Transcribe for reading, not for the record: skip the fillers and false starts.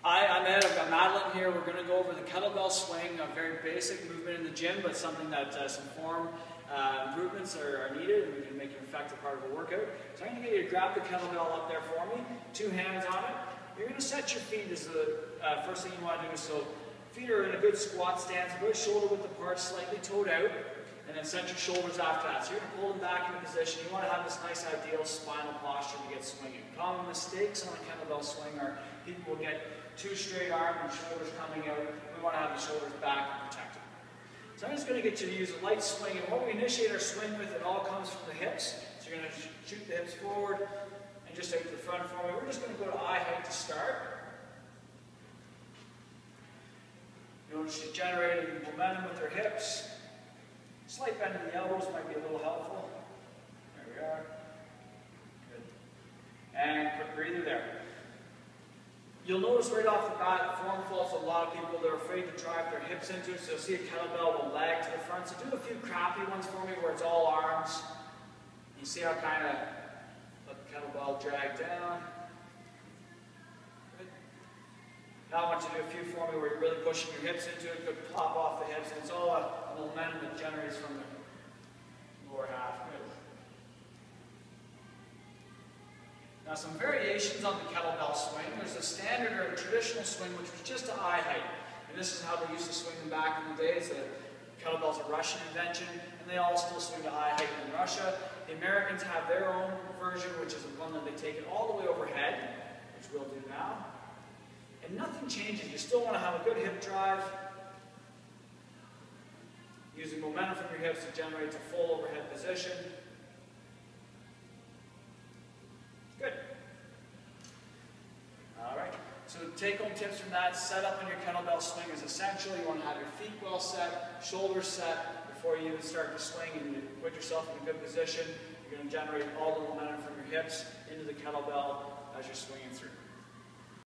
Hi, I'm Ed. I've got Madeleine here. We're going to go over the kettlebell swing, a very basic movement in the gym, but something that some form improvements are needed, and we can make an effective part of a workout. So I'm going to get you to grab the kettlebell up there for me, 2 hands on it. You're going to set your feet as the first thing you want to do. So feet are in a good squat stance, about shoulder width apart, slightly toed out, and then set your shoulders after that. So you're going to pull them back into position. You want to have this nice ideal spinal posture to get swinging. Common mistakes on a kettlebell swing are people will get too straight arm and shoulders coming out. We want to have the shoulders back and protected. So I'm just going to get you to use a light swing, and what we initiate our swing with, it all comes from the hips. So you're going to shoot the hips forward and just out to the front for me. We're just going to go to eye height to start. Notice you're generating momentum with your hips. Slight bend in the elbows might be a little helpful. There we are. Good. And quick breather there. You'll notice right off the bat, form faults a lot of people. They're afraid to drive their hips into it, so you'll see a kettlebell will lag to the front. So do a few crappy ones for me where it's all arms. You see how kind of let the kettlebell drag down. Good. Now I want you to do a few for me where you're really pushing your hips into it. Good plop off the hips, and it's all a momentum that generates from the lower half. Good. Now some variations on the kettlebell swing. There's a standard or a traditional swing which was just to eye height. And this is how they used to swing them back in the days. The kettlebell's a Russian invention, and they all still swing to eye height in Russia. The Americans have their own version, which is one that they take it all the way overhead, which we'll do now. And nothing changes. You still want to have a good hip drive, using momentum from your hips to generate a full overhead position. Good. Alright, so take-home tips from that. Set up on your kettlebell swing is essential. You want to have your feet well set, shoulders set before you even start to swing, and you put yourself in a good position. You're going to generate all the momentum from your hips into the kettlebell as you're swinging through.